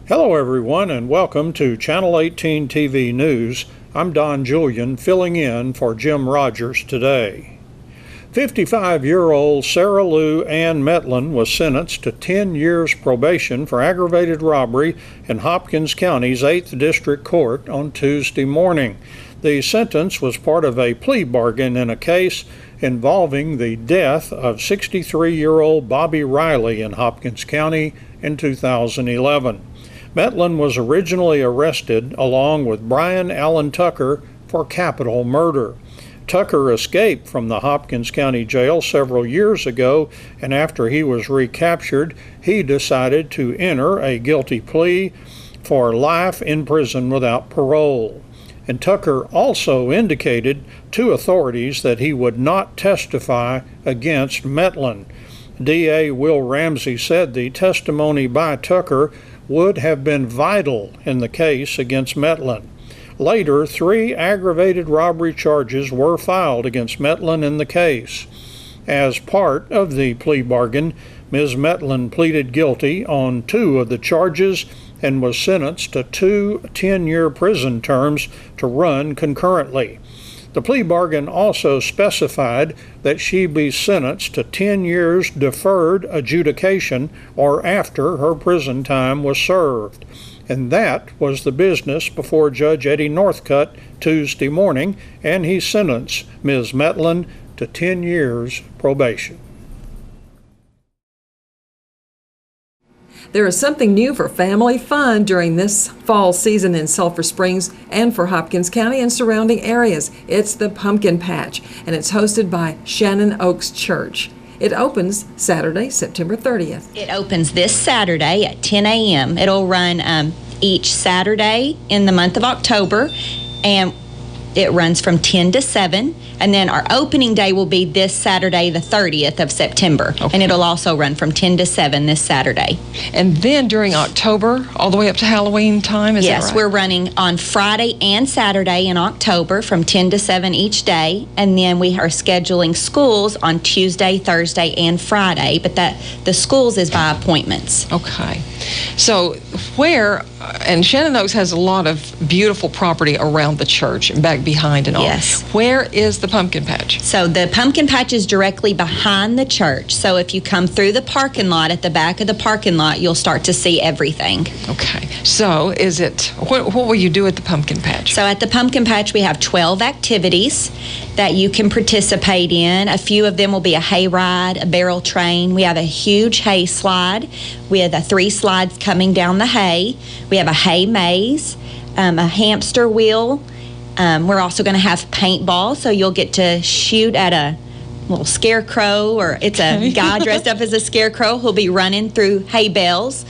Hello everyone and welcome to Channel 18 TV News. I'm Don Julian filling in for Jim Rogers today. 55-year-old Sarah Lou Ann Metlin was sentenced to 10 years probation for aggravated robbery in Hopkins County's 8th District Court on Tuesday morning. The sentence was part of a plea bargain in a case involving the death of 63-year-old Bobby Riley in Hopkins County in 2011. Metlin was originally arrested along with Brian Allen Tucker for capital murder. Tucker escaped from the Hopkins County Jail several years ago, and after he was recaptured, he decided to enter a guilty plea for life in prison without parole. And Tucker also indicated to authorities that he would not testify against Metlin. DA Will Ramsey said the testimony by Tucker would have been vital in the case against Metlin. Later, 3 aggravated robbery charges were filed against Metlin in the case. As part of the plea bargain, Ms. Metlin pleaded guilty on 2 of the charges and was sentenced to 2 10-year prison terms to run concurrently. The plea bargain also specified that she be sentenced to 10 years deferred adjudication or after her prison time was served. And that was the business before Judge Eddie Northcutt Tuesday morning, and he sentenced Ms. Metlin to 10 years probation. There is something new for family fun during this fall season in Sulphur Springs and for Hopkins County and surrounding areas. It's the Pumpkin Patch, and it's hosted by Shannon Oaks Church. It opens Saturday, September 30th. It opens this Saturday at 10 a.m. It'll run each Saturday in the month of October, and it runs from 10 to 7. And then our opening day will be this Saturday, the 30th of September. Okay. And it'll also run from 10 to 7 this Saturday. And then during October, all the way up to Halloween time, is that right? Yes, we're running on Friday and Saturday in October from 10 to 7 each day. And then we are scheduling schools on Tuesday, Thursday, and Friday. But the schools is by appointments. Okay. So and Shannon Oaks has a lot of beautiful property around the church and back behind and all. Yes. Where is the Pumpkin Patch? So the Pumpkin Patch is directly behind the church. So if you come through the parking lot, at the back of the parking lot, you'll start to see everything. Okay. So what will you do at the Pumpkin Patch? So at the Pumpkin Patch, we have 12 activities that you can participate in. A few of them will be a hay ride, a barrel train. We have a huge hay slide with 3 slides coming down the hay. We have a hay maze, a hamster wheel. We're also going to have paintball, so you'll get to shoot at a little scarecrow, or it's a guy dressed up as a scarecrow who'll be running through hay bales.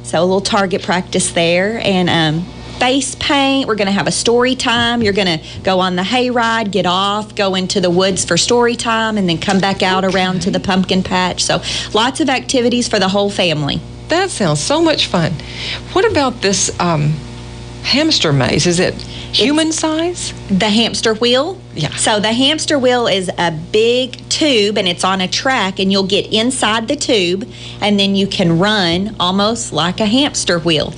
So a little target practice there. And face paint, we're going to have a story time. You're going to go on the hay ride, get off, go into the woods for story time, and then come back out around to the Pumpkin Patch. So lots of activities for the whole family. That sounds so much fun. What about this hamster maze? Is it human size? The hamster wheel? Yeah. So the hamster wheel is a big tube, and it's on a track, and you'll get inside the tube, and then you can run almost like a hamster wheel.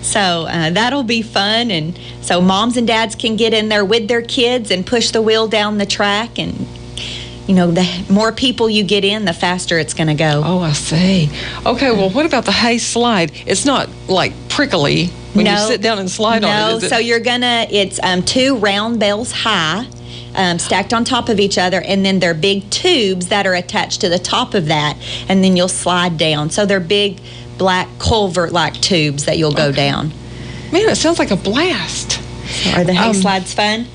So that'll be fun, and so moms and dads can get in there with their kids and push the wheel down the track, and the more people you get in, the faster it's going to go. Oh, I see. Okay, well, what about the hay slide? It's not like prickly when you sit down and slide on it, is it? So it's 2 round bales high, stacked on top of each other, and then they're big tubes that are attached to the top of that, and then you'll slide down. So they're big black culvert-like tubes that you'll go down. Man, it sounds like a blast. So are the hay slides fun?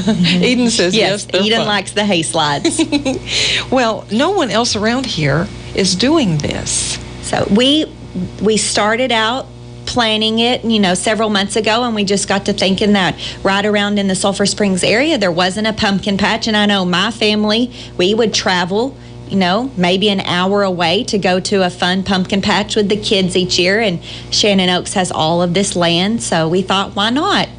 Eden says yes, they're Eden fun. likes the hay slides. Well, no one else around here is doing this. So we started out planning it, several months ago, and we just got to thinking that right around in the Sulphur Springs area, there wasn't a pumpkin patch. And I know my family, we would travel, maybe an hour away to go to a fun pumpkin patch with the kids each year. And Shannon Oaks has all of this land, so we thought, why not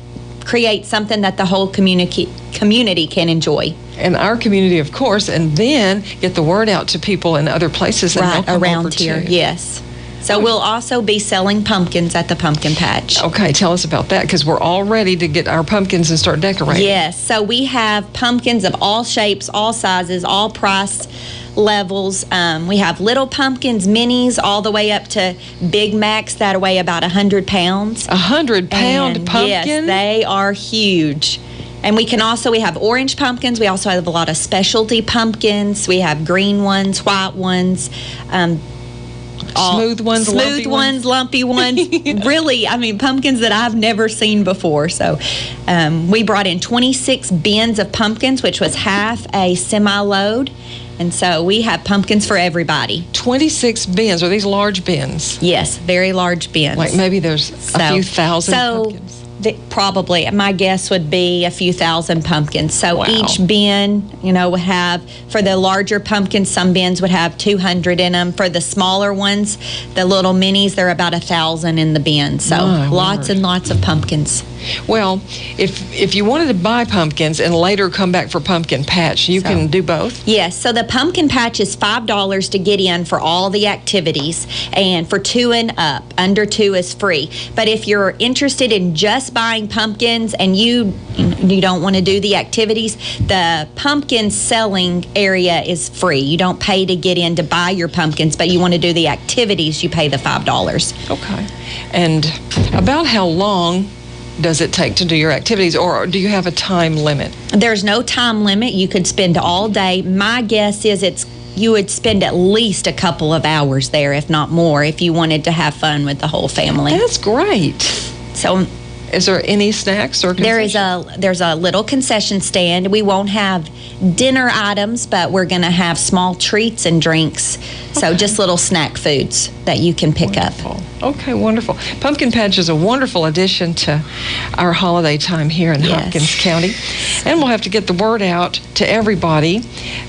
create something that the whole community can enjoy. And our community, of course, and then get the word out to people in other places. And right around here, yes. So we'll also be selling pumpkins at the pumpkin patch. Okay, tell us about that, because we're all ready to get our pumpkins and start decorating. Yes, so we have pumpkins of all shapes, all sizes, all price levels. We have little pumpkins, minis, all the way up to Big Macs that weigh about 100 pounds. 100-pound pumpkin? Yes, they are huge. And we have orange pumpkins. We also have a lot of specialty pumpkins. We have green ones, white ones, smooth ones, lumpy ones. Really, pumpkins that I've never seen before. So we brought in 26 bins of pumpkins, which was half a semi-load. And so we have pumpkins for everybody. 26 bins. Are these large bins? Yes, very large bins. Like maybe there's a few thousand pumpkins. Probably, my guess would be a few thousand pumpkins. So wow. Each bin, would have, for the larger pumpkins, some bins would have 200 in them. For the smaller ones, the little minis, they're about 1,000 in the bin. So lots and lots of pumpkins. Well, if you wanted to buy pumpkins and later come back for pumpkin patch, you can do both? Yes. So the pumpkin patch is $5 to get in for all the activities, and for 2 and up, under 2 is free. But if you're interested in just buying pumpkins and you don't want to do the activities, the pumpkin selling area is free. You don't pay to get in to buy your pumpkins, but you want to do the activities, you pay the $5. Okay. And about how long does it take to do your activities, or do you have a time limit? There's no time limit. You could spend all day. My guess is you would spend at least a couple of hours there, if not more, if you wanted to have fun with the whole family. That's great. So, is there any snacks or concessions? There's a little concession stand. We won't have dinner items, but we're going to have small treats and drinks. So just little snack foods that you can pick up. Okay, wonderful. Pumpkin Patch is a wonderful addition to our holiday time here in Hopkins County. And we'll have to get the word out to everybody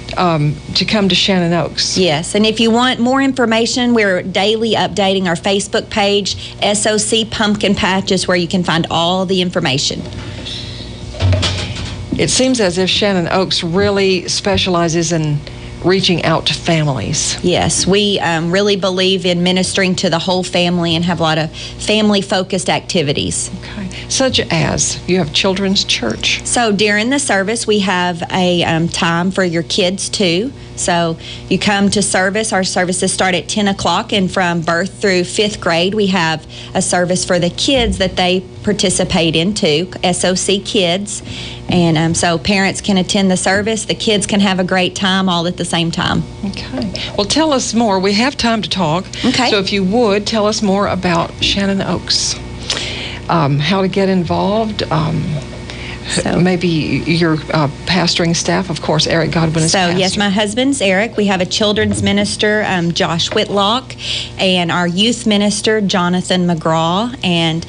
to come to Shannon Oaks. Yes, and if you want more information, we're daily updating our Facebook page. SOC Pumpkin Patch is where you can find all the information. It seems as if Shannon Oaks really specializes in reaching out to families. Yes, we really believe in ministering to the whole family and have a lot of family-focused activities. Okay. Such as, you have children's church. So during the service, we have a time for your kids too. So you come to service. Our services start at 10 o'clock, and from birth through 5th grade, we have a service for the kids that they participate into, SOC Kids. And so parents can attend the service. The kids can have a great time all at the same time. Okay. Well, tell us more. We have time to talk. Okay. So if you would, tell us more about Shannon Oaks. How to get involved. So maybe your pastoring staff, of course, Eric Godwin is pastor. Yes, my husband's Eric. We have a children's minister, Josh Whitlock, and our youth minister, Jonathan McGraw. And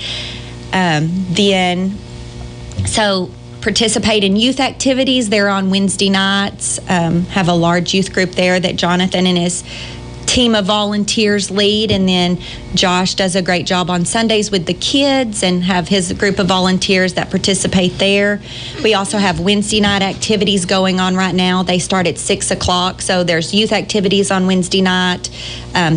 then, participate in youth activities. They're on Wednesday nights. Have a large youth group there that Jonathan and his team of volunteers lead, and then Josh does a great job on Sundays with the kids and have his group of volunteers that participate there. We also have Wednesday night activities going on right now. They start at 6 o'clock, so there's youth activities on Wednesday night,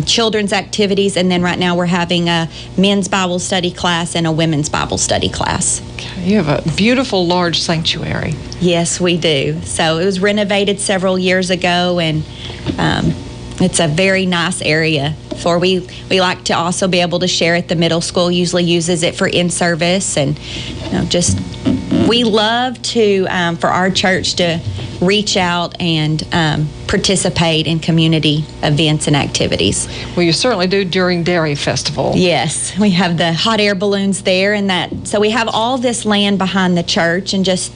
children's activities, and then right now we're having a men's Bible study class and a women's Bible study class. Okay. You have a beautiful large sanctuary. Yes, we do. So it was renovated several years ago, and it's a very nice area. We like to also be able to share it. The middle school usually uses it for in-service, and we love to for our church to reach out and participate in community events and activities. Well, you certainly do during Dairy Festival. Yes, we have the hot air balloons there, and so we have all this land behind the church, and just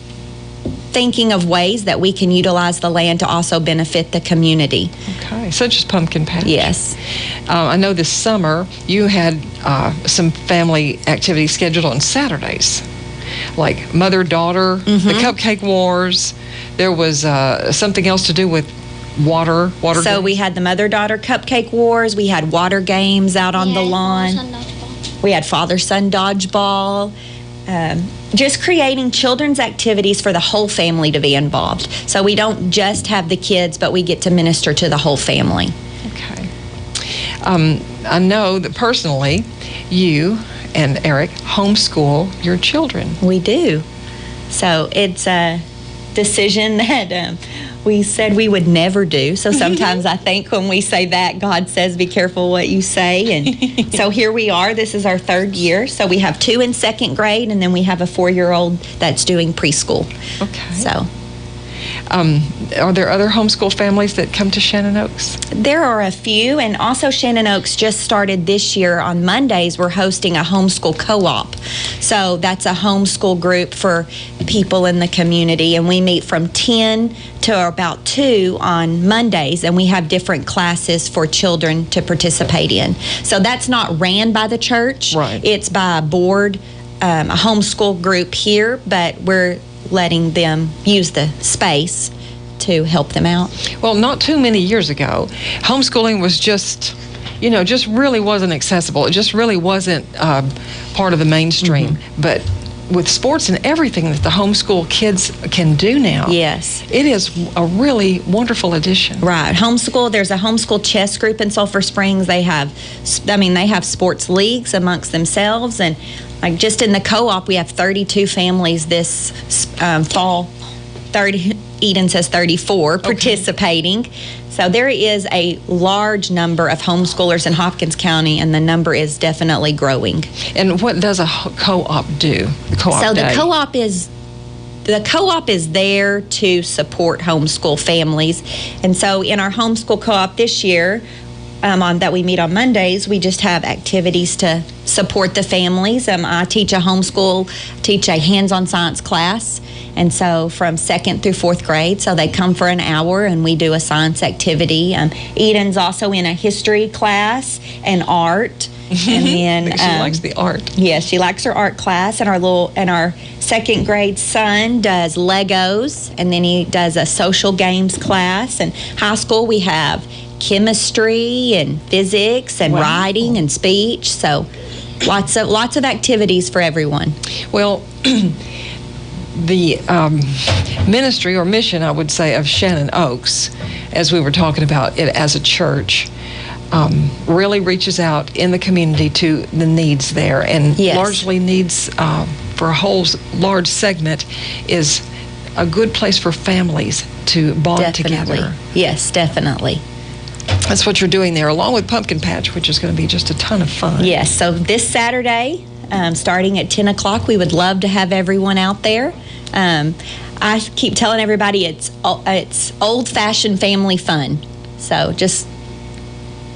thinking of ways that we can utilize the land to also benefit the community. Okay, such as Pumpkin Patch. Yes. I know this summer you had some family activities scheduled on Saturdays, like mother-daughter, the Cupcake Wars. There was something else to do with water So games. we had the mother-daughter Cupcake Wars. We had water games out on the lawn. We had father-son dodgeball. Just creating children's activities for the whole family to be involved. So we don't just have the kids, but we get to minister to the whole family. Okay. I know that personally, you and Eric homeschool your children. We do. So it's a decision that we said we would never do. So sometimes I think when we say that, God says, be careful what you say. And so here we are. This is our third year. So we have 2 in second grade, and then we have a 4-year-old that's doing preschool. Okay. So. Are there other homeschool families that come to Shannon Oaks? There are a few, and also Shannon Oaks just started this year on Mondays. We're hosting a homeschool co-op. So that's a homeschool group for people in the community, and we meet from 10 to about 2 on Mondays, and we have different classes for children to participate in. So that's not ran by the church. Right. It's by a board, a homeschool group here, but we're letting them use the space to help them out. Well, not too many years ago, homeschooling was just really wasn't accessible. It just really wasn't part of the mainstream. Mm-hmm. But with sports and everything that the homeschool kids can do now, yes, it is a really wonderful addition. Right. Homeschool, there's a homeschool chess group in Sulphur Springs. They have sports leagues amongst themselves, and like just in the co-op, we have 32 families this fall. 30. Eden says 34 participating. So there is a large number of homeschoolers in Hopkins County, and the number is definitely growing. And what does a co-op do? The co-op is there to support homeschool families, and so in our homeschool co-op this year, that we meet on Mondays, we just have activities to support the families. I teach a hands-on science class, and so from 2nd through 4th grade, so they come for an hour and we do a science activity. Eden's also in a history class and art. And then she likes the art. Yes, she likes her art class, and our 2nd grade son does Legos, and then he does a social games class. And high school we have chemistry and physics and writing and speech. So lots of activities for everyone. Well, the ministry or mission, I would say, of Shannon Oaks, as we were talking about it as a church, really reaches out in the community to the needs there, and largely needs for a whole large segment is a good place for families to bond together. Yes, definitely. That's what you're doing there, along with Pumpkin Patch, which is going to be just a ton of fun. Yes, so this Saturday, starting at 10 o'clock, we would love to have everyone out there. I keep telling everybody it's old-fashioned family fun. So just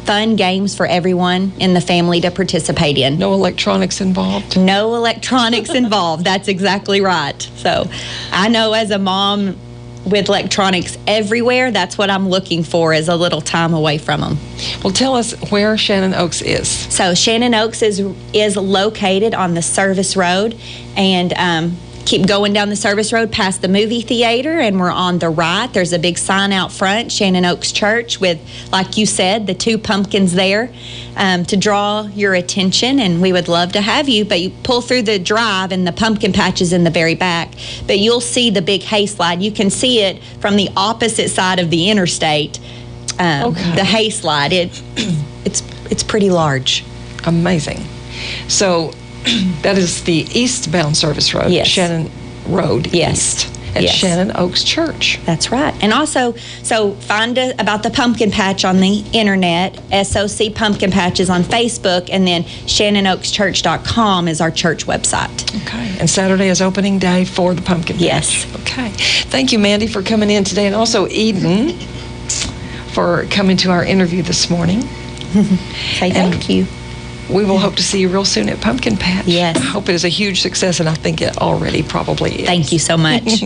fun games for everyone in the family to participate in. No electronics involved? No electronics involved. That's exactly right. So I know as a mom with electronics everywhere, that's what I'm looking for, is a little time away from them. Well, tell us where Shannon Oaks is. So Shannon Oaks is located on the Service Road, and keep going down the Service Road past the movie theater, and we're on the right. There's a big sign out front, Shannon Oaks Church, with, like you said, the 2 pumpkins there to draw your attention, and we would love to have you. But you pull through the drive, and the pumpkin patch is in the very back, but you'll see the big hay slide. You can see it from the opposite side of the interstate, the hay slide. It's pretty large. Amazing. So that is the eastbound service road, yes. Shannon Road yes. East at yes. Shannon Oaks Church. That's right. And also, so find about the pumpkin patch on the internet, SOC Pumpkin Patches on Facebook, and then ShannonOaksChurch.com is our church website. Okay. And Saturday is opening day for the pumpkin patch. Yes. Okay. Thank you, Mandy, for coming in today, and also Eden for coming to our interview this morning. Say thank you. We will hope to see you real soon at Pumpkin Patch. Yes. I hope it is a huge success, and I think it already probably is. Thank you so much.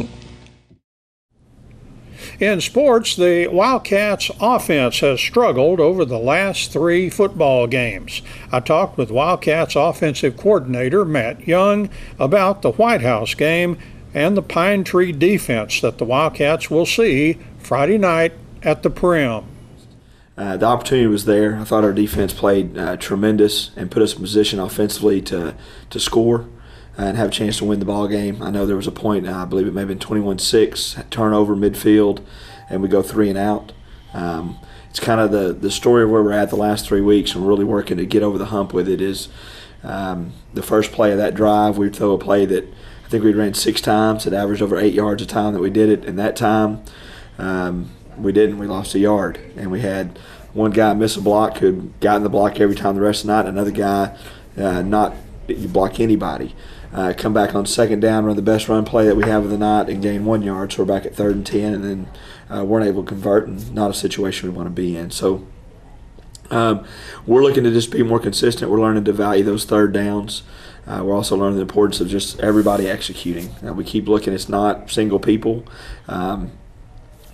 In sports, the Wildcats offense has struggled over the last 3 football games. I talked with Wildcats offensive coordinator Matt Young about the White House game and the Pine Tree defense that the Wildcats will see Friday night at the Prim. The opportunity was there. I thought our defense played tremendous and put us in position offensively to score and have a chance to win the ball game. I know there was a point, I believe it may have been 21-6, turnover midfield, and we go 3 and out. it's kind of the story of where we're at the last 3 weeks, and we're really working to get over the hump with it. Is the first play of that drive, we'd throw a play that I think we ran 6 times. It averaged over 8 yards a time that we did it, and that time we didn't. We lost a yard, and we had one guy miss a block who had gotten the block every time the rest of the night, another guy not block anybody. Come back on second down, run the best run play that we have of the night, and gain 1 yard. So we're back at 3rd and 10, and then weren't able to convert, and not a situation we want to be in. So we're looking to just be more consistent. We're learning to value those 3rd downs. We're also learning the importance of just everybody executing. We keep looking, it's not single people.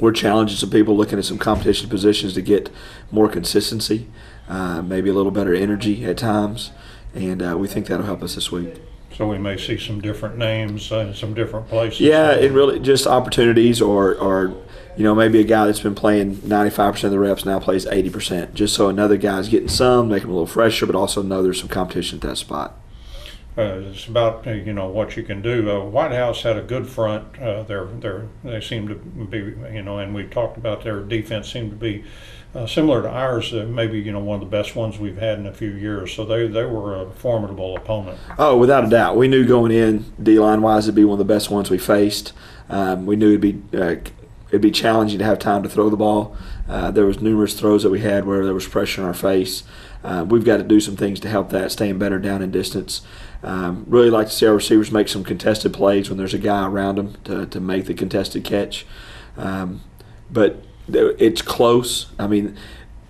We're challenging some people, looking at some competition positions to get more consistency, maybe a little better energy at times, and we think that'll help us this week. So we may see some different names in some different places. Yeah, it really just opportunities, or maybe a guy that's been playing 95% of the reps now plays 80%, just so another guy's getting some, make him a little fresher, but also know there's some competition at that spot. It's about what you can do. White House had a good front. They seem to be and we talked about their defense seemed to be similar to ours. Maybe one of the best ones we've had in a few years. So they were a formidable opponent. Oh, without a doubt, we knew going in D-line wise it'd be one of the best ones we faced. We knew it'd be challenging to have time to throw the ball. There was numerous throws that we had where there was pressure in our face. We've got to do some things to help that, staying better down in distance. Really like to see our receivers make some contested plays when there's a guy around them to make the contested catch. But it's close. I mean,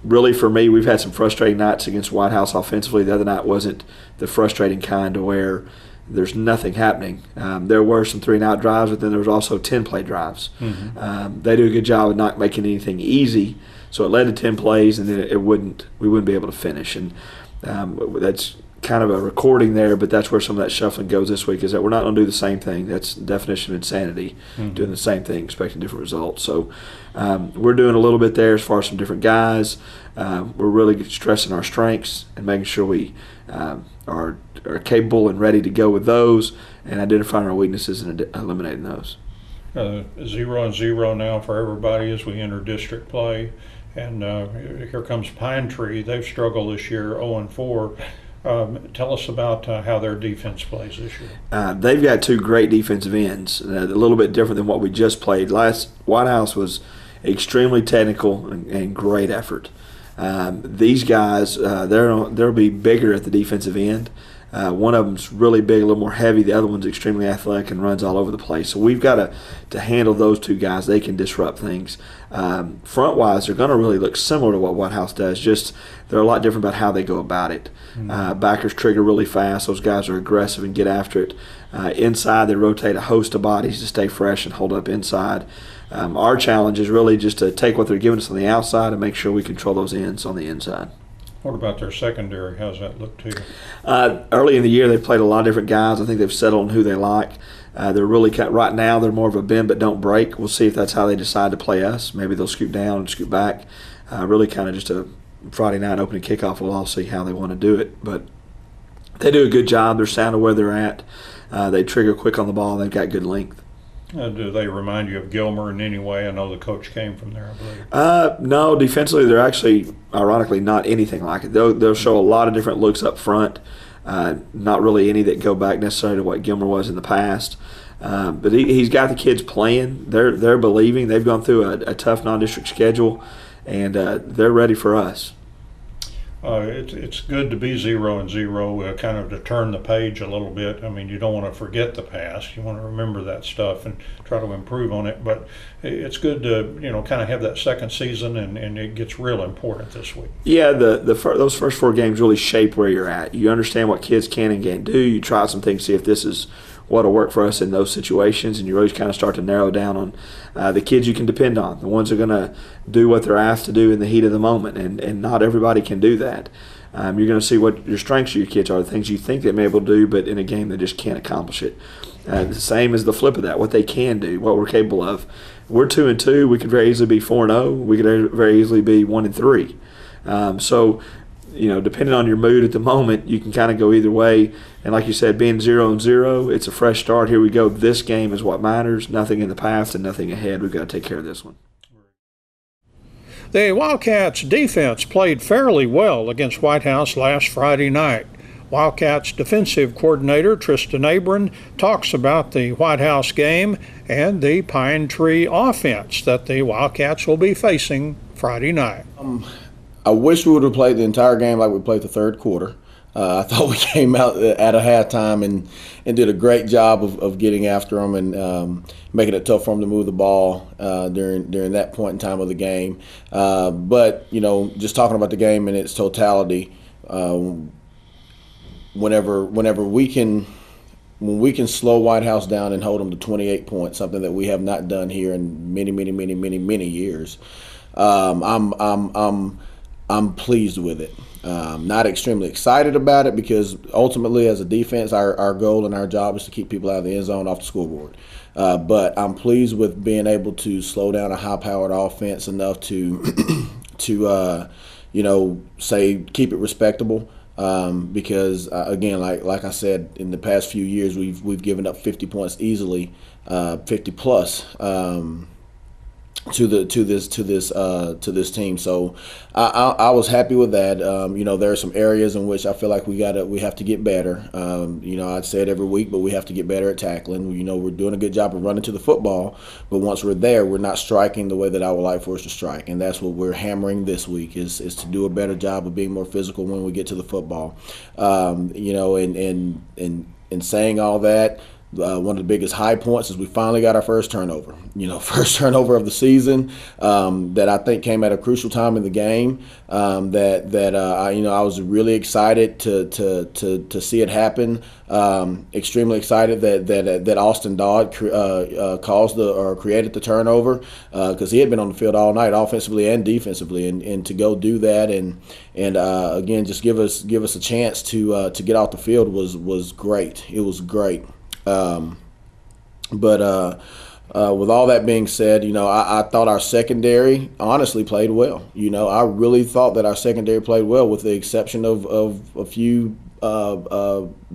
really for me, we've had some frustrating nights against White House offensively. The other night wasn't the frustrating kind to where there's nothing happening. There were some 3-and-out drives, but then there was also 10-play drives. Mm-hmm. They do a good job of not making anything easy, so it led to 10 plays, and then we wouldn't be able to finish. And that's kind of a recording there, but that's where some of that shuffling goes this week, is that we're not going to do the same thing. That's the definition of insanity, doing the same thing, expecting different results. So we're doing a little bit there as far as some different guys. We're really stressing our strengths and making sure we are capable and ready to go with those, and identifying our weaknesses and eliminating those. 0-0 now for everybody as we enter district play. And here comes Pine Tree. They've struggled this year, 0-4. Tell us about how their defense plays this year. They've got 2 great defensive ends, a little bit different than what we just played. Last White House was extremely technical and great effort. These guys, they'll be bigger at the defensive end. One of them's really big, a little more heavy. The other one's extremely athletic and runs all over the place. So we've got to handle those 2 guys. They can disrupt things. Front-wise, they're going to really look similar to what White House does, just they're a lot different about how they go about it. Backers trigger really fast. Those guys are aggressive and get after it. Inside, they rotate a host of bodies to stay fresh and hold up inside. Our challenge is really just to take what they're giving us on the outside and make sure we control those ends on the inside. What about their secondary? How's that look to you? Early in the year, they've played a lot of different guys. I think they've settled on who they like. They're really right now, they're more of a bend but don't break. We'll see if that's how they decide to play us. Maybe they'll scoot down and scoot back. Really kind of just a Friday night opening kickoff. We'll all see how they want to do it. But they do a good job. They're sound of where they're at. They trigger quick on the ball. They've got good length. Do they remind you of Gilmer in any way? I know the coach came from there, I believe. No, defensively, they're actually, ironically, not anything like it. They'll show a lot of different looks up front. Not really any that go back necessarily to what Gilmer was in the past. But he's got the kids playing. They're believing. They've gone through a tough non-district schedule, and they're ready for us. It's good to be 0-0, kind of to turn the page a little bit. I mean, you don't want to forget the past. You want to remember that stuff and try to improve on it. But it's good to, kind of have that second season, and it gets real important this week. Yeah, those first 4 games really shape where you're at. You understand what kids can and can't do. You try some things, see if this is what'll work for us in those situations, and you really kind of start to narrow down on the kids you can depend on, the ones that are going to do what they're asked to do in the heat of the moment, and not everybody can do that. You're going to see what your strengths of your kids are, the things you think they may be able to do, but in a game they just can't accomplish it. The same as the flip of that, what they can do, what we're capable of. We're 2-2. We could very easily be 4-0. We could very easily be 1-3. So, depending on your mood at the moment, you can kind of go either way. And like you said, being 0-0, it's a fresh start. Here we go. This game is what matters. Nothing in the past and nothing ahead. We've got to take care of this one. The Wildcats defense played fairly well against White House last Friday night. Wildcats defensive coordinator Tristan Abram talks about the White House game and the Pine Tree offense that the Wildcats will be facing Friday night. I wish we would have played the entire game like we played the third quarter. I thought we came out at a halftime and did a great job of getting after them and making it tough for them to move the ball during that point in time of the game. But, you know, just talking about the game in its totality, whenever we can slow White House down and hold them to 28 points, something that we have not done here in many years, I'm pleased with it. Not extremely excited about it because ultimately as a defense, our goal and our job is to keep people out of the end zone off the scoreboard. But I'm pleased with being able to slow down a high-powered offense enough to say keep it respectable. Because again, like I said, in the past few years, we've given up 50 points easily, 50 plus. To this team, so I was happy with that. There are some areas in which I feel like we have to get better. I'd say it every week, but we have to get better at tackling. We're doing a good job of running to the football, but once we're there, we're not striking the way that I would like for us to strike, and that's what we're hammering this week is to do a better job of being more physical when we get to the football. In saying all that. One of the biggest high points is we finally got our first turnover. First turnover of the season that I think came at a crucial time in the game. I was really excited to see it happen. Extremely excited that Austin Dodd created the turnover because he had been on the field all night, offensively and defensively, and to go do that and again just give us a chance to get off the field was great. It was great. With all that being said, I thought our secondary honestly played well. I really thought that our secondary played well, with the exception of a few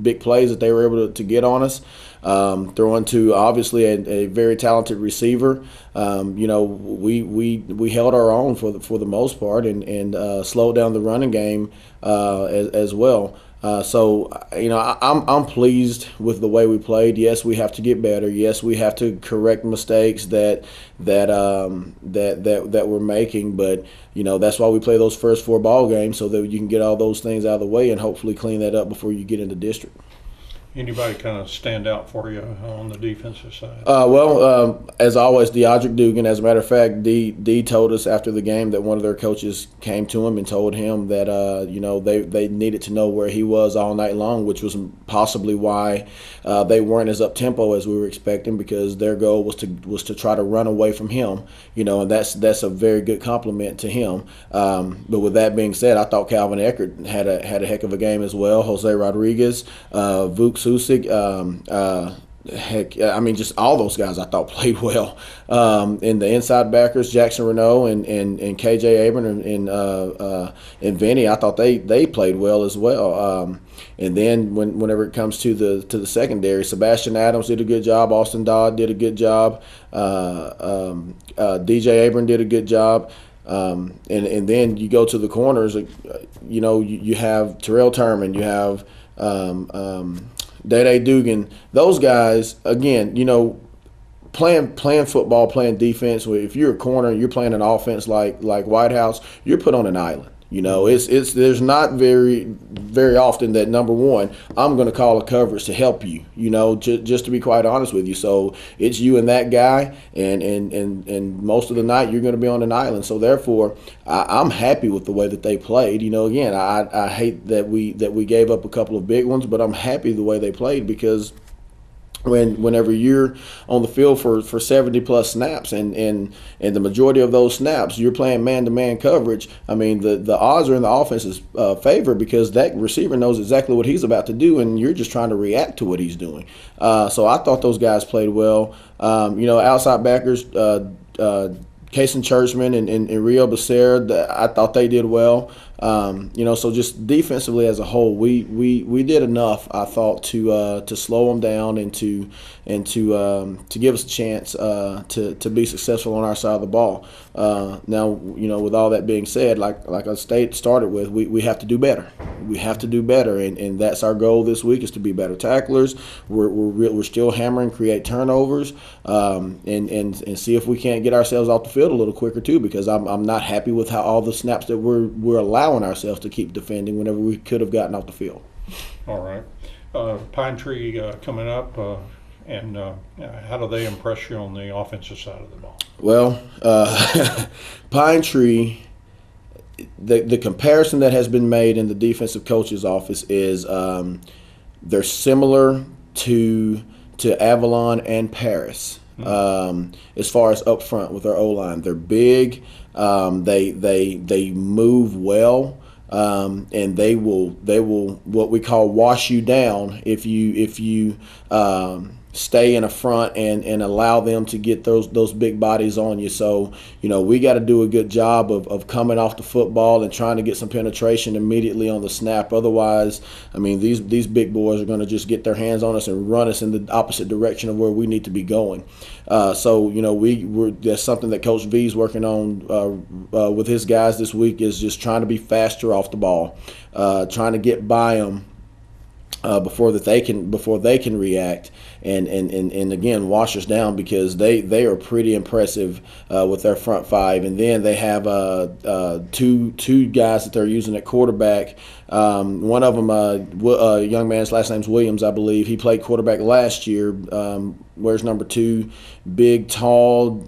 big plays that they were able to get on us. Throwing to obviously a very talented receiver. We held our own for the most part and slowed down the running game as well. I'm pleased with the way we played. Yes, we have to get better. Yes, we have to correct mistakes that we're making. But that's why we play those first 4 ball games, so that you can get all those things out of the way and hopefully clean that up before you get into district. Anybody kind of stand out for you on the defensive side? As always, Deodric Dugan. As a matter of fact, D told us after the game that one of their coaches came to him and told him that they needed to know where he was all night long, which was possibly why they weren't as up tempo as we were expecting, because their goal was to try to run away from him. And that's a very good compliment to him. But with that being said, I thought Calvin Eckert had a heck of a game as well. Jose Rodriguez, Vuk Susik, just all those guys I thought played well. In the inside backers, Jackson Renault and KJ Abram and Vinny, I thought they played well as well. And then whenever it comes to the secondary, Sebastian Adams did a good job. Austin Dodd did a good job. DJ Abram did a good job. And then you go to the corners. You have Terrell Turman. You have Day Dugan. Those guys, again, playing football, playing defense. If you're a corner, you're playing an offense like White House, you're put on an island. There's not very often that, number one, I'm going to call a coverage to help you. Just to be quite honest with you. So it's you and that guy, and most of the night you're going to be on an island. So therefore, I'm happy with the way that they played. Again, I hate that we gave up a couple of big ones, but I'm happy the way they played, because whenever you're on the field for 70 plus snaps and the majority of those snaps you're playing man-to-man coverage, the odds are in the offense's favor, because that receiver knows exactly what he's about to do and you're just trying to react to what he's doing. So I thought those guys played well. Outside backers, Kason Churchman and Rio Becerra, I thought they did well. So just defensively as a whole, we did enough, I thought, to slow them down and to give us a chance to be successful on our side of the ball. Now, with all that being said, like I started with, we have to do better. We have to do better, and that's our goal this week, is to be better tacklers. We're still hammering, create turnovers, and see if we can't get ourselves off the field a little quicker too, because I'm not happy with how all the snaps that we're allowing ourselves to keep defending whenever we could have gotten off the field. All right. Pine Tree coming up, and how do they impress you on the offensive side of the ball? Well, Pine Tree, the comparison that has been made in the defensive coach's office is they're similar to Avalon and Paris. As far as up front with our O-line, they're big. They move well, and they will what we call wash you down if you stay in a front and allow them to get those big bodies on you. So, we got to do a good job of coming off the football and trying to get some penetration immediately on the snap. Otherwise, these big boys are going to just get their hands on us and run us in the opposite direction of where we need to be going. So, that's something that Coach V is working on with his guys this week, is just trying to be faster off the ball, trying to get by them before they can react and again wash us down, because they are pretty impressive with their front five. And then they have two guys that they're using at quarterback. One of them, a young man's last name's Williams, I believe. He played quarterback last year. Wears number 2, big, tall,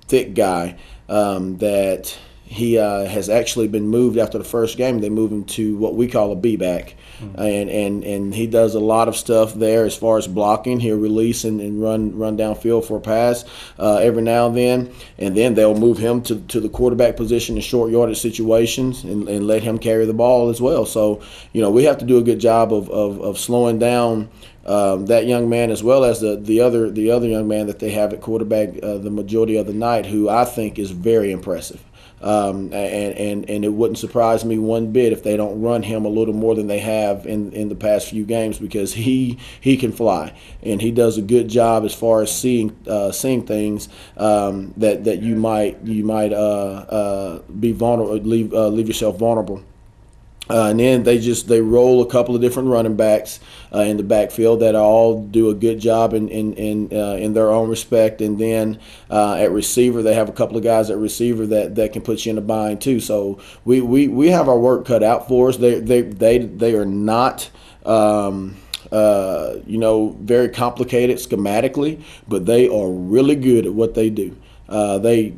thick guy that he has actually been moved after the first game. They moved him to what we call a B-back. And he does a lot of stuff there as far as blocking. He'll release and run downfield for a pass every now and then they'll move him to the quarterback position in short yardage situations and let him carry the ball as well. So, we have to do a good job of slowing down that young man, as well as the other young man that they have at quarterback the majority of the night, who I think is very impressive. And it wouldn't surprise me one bit if they don't run him a little more than they have in the past few games, because he can fly, and he does a good job as far as seeing things that you might be vulnerable, leave yourself vulnerable. And then they roll a couple of different running backs in the backfield that all do a good job in their own respect. And then at receiver, they have a couple of guys at receiver that can put you in a bind too. So we have our work cut out for us. They are not very complicated schematically, but they are really good at what they do. They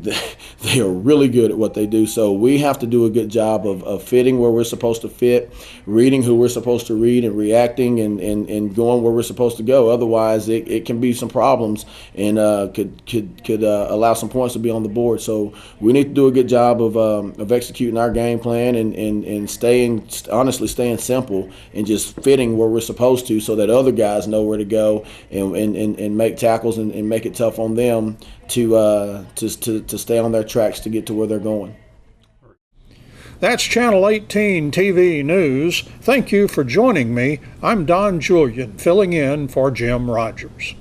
are really good at what they do. So we have to do a good job of fitting where we're supposed to fit, reading who we're supposed to read, and reacting and going where we're supposed to go. Otherwise, it can be some problems and could allow some points to be on the board. So we need to do a good job of executing our game plan and staying simple and just fitting where we're supposed to, so that other guys know where to go and make tackles and make it tough on them to stay on their tracks to get to where they're going. That's Channel 18 TV News. Thank you for joining me. I'm Don Julian, filling in for Jim Rogers.